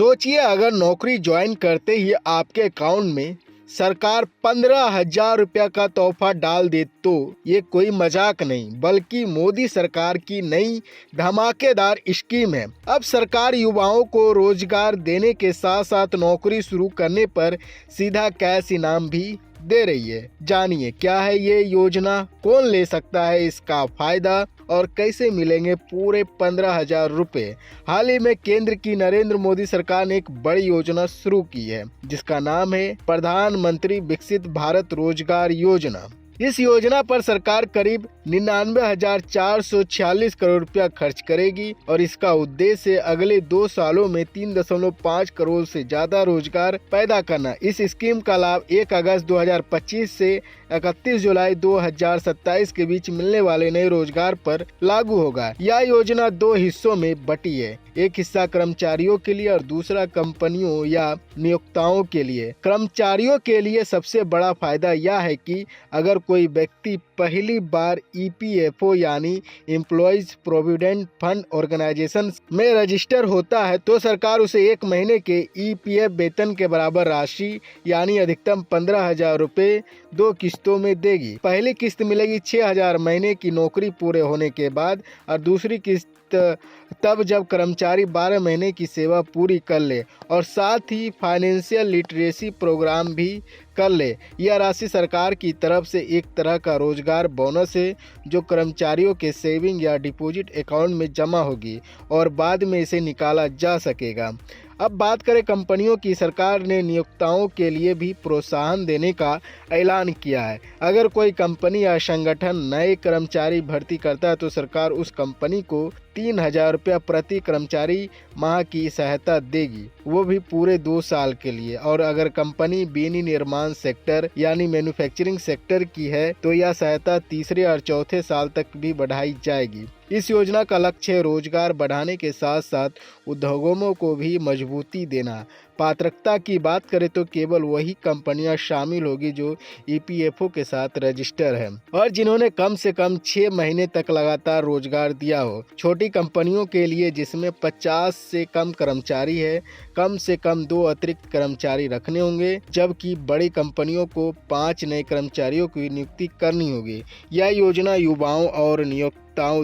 सोचिए अगर नौकरी ज्वाइन करते ही आपके अकाउंट में सरकार 15,000 रुपया का तोहफा डाल दे तो ये कोई मजाक नहीं बल्कि मोदी सरकार की नई धमाकेदार स्कीम है। अब सरकार युवाओं को रोजगार देने के साथ साथ नौकरी शुरू करने पर सीधा कैश इनाम भी दे रही है। जानिए क्या है ये योजना, कौन ले सकता है इसका फायदा और कैसे मिलेंगे पूरे 15,000 रुपये। हाल ही में केंद्र की नरेंद्र मोदी सरकार ने एक बड़ी योजना शुरू की है जिसका नाम है प्रधानमंत्री विकसित भारत रोजगार योजना। इस योजना पर सरकार करीब 99,446 करोड़ रुपया खर्च करेगी और इसका उद्देश्य अगले 2 सालों में 3.5 करोड़ से ज्यादा रोजगार पैदा करना। इस स्कीम का लाभ 1 अगस्त 2025 से 31 जुलाई 2027 के बीच मिलने वाले नए रोजगार पर लागू होगा। यह योजना 2 हिस्सों में बटी है, एक हिस्सा कर्मचारियों के लिए और दूसरा कंपनियों या नियोक्ताओं के लिए। कर्मचारियों के लिए सबसे बड़ा फायदा यह है कि अगर कोई व्यक्ति पहली बार EPFO यानी एम्प्लॉइज प्रोविडेंट फंड ऑर्गेनाइजेशन में रजिस्टर होता है तो सरकार उसे 1 महीने के EPF वेतन के बराबर राशि यानी अधिकतम 15,000 रुपये 2 किस्तों में देगी। पहली किस्त मिलेगी 6,000 महीने की नौकरी पूरे होने के बाद और दूसरी किस्त तब जब कर्मचारी 12 महीने की सेवा पूरी कर ले और साथ ही फाइनेंशियल लिटरेसी प्रोग्राम भी कर ले। यह राशि सरकार की तरफ से एक तरह का रोजगार बोनस है जो कर्मचारियों के सेविंग या डिपॉजिट अकाउंट में जमा होगी और बाद में इसे निकाला जा सकेगा। अब बात करें कंपनियों की, सरकार ने नियोक्ताओं के लिए भी प्रोत्साहन देने का ऐलान किया है। अगर कोई कंपनी या संगठन नए कर्मचारी भर्ती करता है तो सरकार उस कंपनी को 3,000 रुपया प्रति कर्मचारी माह की सहायता देगी, वो भी पूरे 2 साल के लिए। और अगर कंपनी बीनी निर्माण सेक्टर यानी मैन्युफैक्चरिंग सेक्टर की है तो यह सहायता तीसरे और चौथे साल तक भी बढ़ाई जाएगी। इस योजना का लक्ष्य है रोजगार बढ़ाने के साथ साथ उद्योगों को भी मजबूती देना। पात्रता की बात करें तो केवल वही कंपनियां शामिल होगी जो EPFO के साथ रजिस्टर है और जिन्होंने कम से कम 6 महीने तक लगातार रोजगार दिया हो। छोटी कंपनियों के लिए जिसमें 50 से कम कर्मचारी है, कम से कम 2 अतिरिक्त कर्मचारी रखने होंगे, जबकि बड़ी कंपनियों को 5 नए कर्मचारियों की नियुक्ति करनी होगी। यह योजना युवाओं और नियोक्ताओं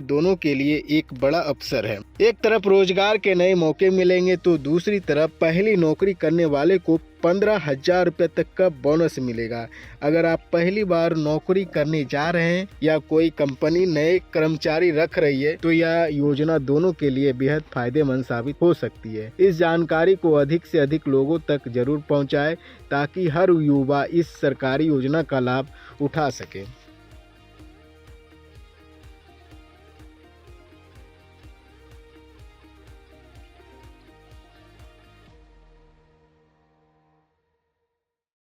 दोनों के लिए एक बड़ा अवसर है। एक तरफ रोजगार के नए मौके मिलेंगे तो दूसरी तरफ पहली नौकरी करने वाले को 15,000 रुपये तक का बोनस मिलेगा। अगर आप पहली बार नौकरी करने जा रहे हैं या कोई कंपनी नए कर्मचारी रख रही है तो यह योजना दोनों के लिए बेहद फायदेमंद साबित हो सकती है। इस जानकारी को अधिक से अधिक लोगों तक जरूर पहुंचाएं ताकि हर युवा इस सरकारी योजना का लाभ उठा सके।